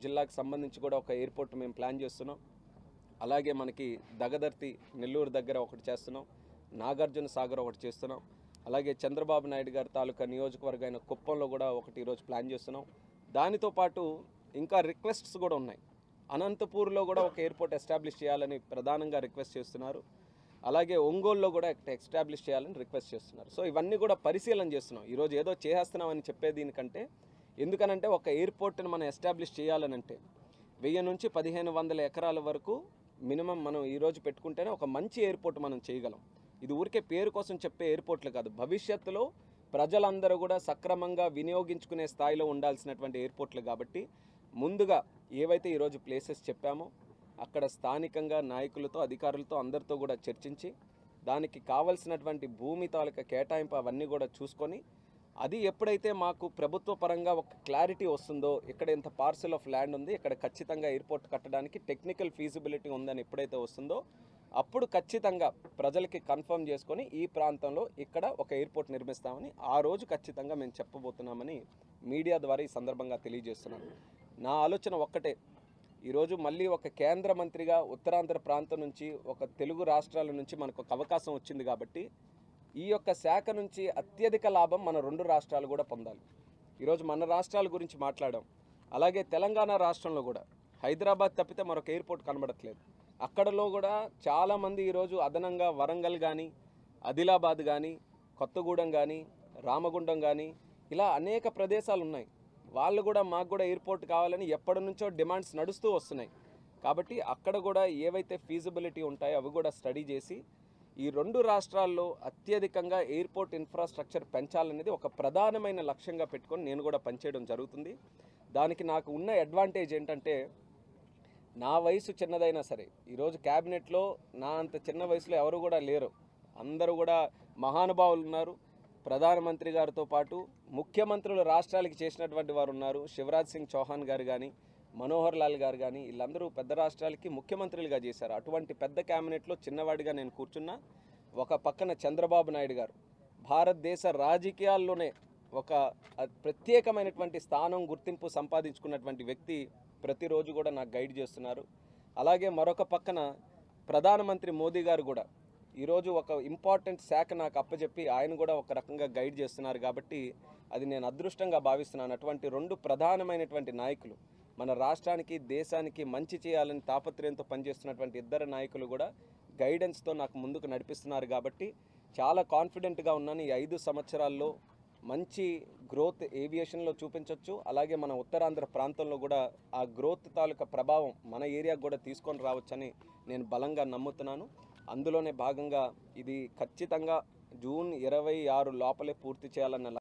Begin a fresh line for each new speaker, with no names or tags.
జిల్లాకు సంబంధించి కూడా ఒక ఎయిర్పోర్ట్ మేము ప్లాన్ చేస్తున్నాం. అలాగే మనకి దగదర్తి నెల్లూరు దగ్గర ఒకటి చేస్తున్నాం, నాగార్జున సాగర్ ఒకటి చేస్తున్నాం. అలాగే చంద్రబాబు నాయుడు గారి తాలూకా నియోజకవర్గమైన కుప్పంలో కూడా ఒకటి ఈరోజు ప్లాన్ చేస్తున్నాం. దానితో పాటు ఇంకా రిక్వెస్ట్స్ కూడా ఉన్నాయి. అనంతపూర్లో కూడా ఒక ఎయిర్పోర్ట్ ఎస్టాబ్లిష్ చేయాలని ప్రధానంగా రిక్వెస్ట్ చేస్తున్నారు. అలాగే ఒంగోలులో కూడా ఎస్టాబ్లిష్ చేయాలని రిక్వెస్ట్ చేస్తున్నారు. సో ఇవన్నీ కూడా పరిశీలన చేస్తున్నాం. ఈరోజు ఏదో చేస్తున్నామని చెప్పేదీనికంటే, ఎందుకనంటే ఒక ఎయిర్పోర్ట్ని మనం ఎస్టాబ్లిష్ చేయాలనంటే 1000 నుంచి 1500 ఎకరాల వరకు మినిమం మనం ఈరోజు పెట్టుకుంటేనే ఒక మంచి ఎయిర్పోర్ట్ మనం చేయగలం. ఇది ఊరికే పేరు కోసం చెప్పే ఎయిర్పోర్ట్లు కాదు, భవిష్యత్తులో ప్రజలందరూ కూడా సక్రమంగా వినియోగించుకునే స్థాయిలో ఉండాల్సినటువంటి ఎయిర్పోర్ట్లు. కాబట్టి ముందుగా ఏవైతే ఈరోజు ప్లేసెస్ చెప్పామో అక్కడ స్థానికంగా నాయకులతో, అధికారులతో అందరితో కూడా చర్చించి దానికి కావలసినటువంటి భూమి తాలూకా కేటాయింపు అవన్నీ కూడా చూసుకొని, అది ఎప్పుడైతే మాకు ప్రభుత్వ పరంగా ఒక క్లారిటీ వస్తుందో, ఇక్కడ ఇంత పార్సల్ ఆఫ్ ల్యాండ్ ఉంది, ఇక్కడ ఖచ్చితంగా ఎయిర్పోర్ట్ కట్టడానికి టెక్నికల్ ఫీజిబిలిటీ ఉందని ఎప్పుడైతే వస్తుందో, అప్పుడు ఖచ్చితంగా ప్రజలకి కన్ఫర్మ్ చేసుకొని ఈ ప్రాంతంలో ఇక్కడ ఒక ఎయిర్పోర్ట్ నిర్మిస్తామని ఆ రోజు ఖచ్చితంగా మేము చెప్పబోతున్నామని మీడియా ద్వారా ఈ సందర్భంగా తెలియజేస్తున్నాను. నా ఆలోచన ఒక్కటే, ఈరోజు మళ్ళీ ఒక కేంద్ర మంత్రిగా ఉత్తరాంధ్ర ప్రాంతం నుంచి, ఒక తెలుగు రాష్ట్రాల నుంచి మనకు ఒక అవకాశం వచ్చింది. కాబట్టి ఈ యొక్క శాఖ నుంచి అత్యధిక లాభం మన 2 రాష్ట్రాలు కూడా పొందాలి. ఈరోజు మన రాష్ట్రాల గురించి మాట్లాడాం. అలాగే తెలంగాణ రాష్ట్రంలో కూడా హైదరాబాద్ తప్పితే మరొక ఎయిర్పోర్ట్ కనబడట్లేదు. అక్కడలో కూడా చాలామంది ఈరోజు అదనంగా వరంగల్ కానీ, ఆదిలాబాద్ కానీ, కొత్తగూడెం కానీ, రామగుండం కానీ ఇలా అనేక ప్రదేశాలు ఉన్నాయి. వాళ్ళు కూడా మాకు కూడా ఎయిర్పోర్ట్ కావాలని ఎప్పటి నుంచో డిమాండ్స్ నడుస్తూ వస్తున్నాయి. కాబట్టి అక్కడ కూడా ఏవైతే ఫీజిబిలిటీ ఉంటాయో అవి కూడా స్టడీ చేసి ఈ 2 రాష్ట్రాల్లో అత్యధికంగా ఎయిర్పోర్ట్ ఇన్ఫ్రాస్ట్రక్చర్ పెంచాలనేది ఒక ప్రధానమైన లక్ష్యంగా పెట్టుకొని నేను కూడా పనిచేయడం జరుగుతుంది. దానికి నాకు ఉన్న అడ్వాంటేజ్ ఏంటంటే, నా వయసు చిన్నదైనా సరే ఈరోజు క్యాబినెట్లో నా అంత చిన్న వయసులో ఎవరు కూడా లేరు. అందరూ కూడా మహానుభావులు ఉన్నారు. ప్రధానమంత్రి గారితో పాటు ముఖ్యమంత్రులు రాష్ట్రాలకి చేసినటువంటి వారు ఉన్నారు. శివరాజ్ సింగ్ చౌహాన్ గారు కానీ, మనోహర్ లాల్ గారు కానీ, వీళ్ళందరూ పెద్ద రాష్ట్రాలకి ముఖ్యమంత్రులుగా చేశారు. అటువంటి పెద్ద క్యాబినెట్లో చిన్నవాడిగా నేను కూర్చున్నా. ఒక పక్కన చంద్రబాబు నాయుడు గారు భారతదేశ రాజకీయాల్లోనే ఒక ప్రత్యేకమైనటువంటి స్థానం, గుర్తింపు సంపాదించుకున్నటువంటి వ్యక్తి ప్రతిరోజు కూడా నాకు గైడ్ చేస్తున్నారు. అలాగే మరొక పక్కన ప్రధానమంత్రి మోదీ గారు కూడా ఈరోజు ఒక ఇంపార్టెంట్ శాఖ నాకు అప్పచెప్పి ఆయన కూడా ఒక రకంగా గైడ్ చేస్తున్నారు. కాబట్టి అది నేను అదృష్టంగా భావిస్తున్నాను. అటువంటి 2 ప్రధానమైనటువంటి నాయకులు, మన రాష్ట్రానికి, దేశానికి మంచి చేయాలని తాపత్రయంతో పనిచేస్తున్నటువంటి 2 నాయకులు కూడా గైడెన్స్తో నాకు ముందుకు నడిపిస్తున్నారు. కాబట్టి చాలా కాన్ఫిడెంట్గా ఉన్నాను. ఈ 5 సంవత్సరాల్లో మంచి గ్రోత్ ఏవియేషన్లో చూపించవచ్చు. అలాగే మన ఉత్తరాంధ్ర ప్రాంతంలో కూడా ఆ గ్రోత్ తాలూకా ప్రభావం మన ఏరియాకు కూడా తీసుకొని రావచ్చని నేను బలంగా నమ్ముతున్నాను. అందులోనే భాగంగా ఇది ఖచ్చితంగా జూన్ 26 లోపలే పూర్తి చేయాలన్న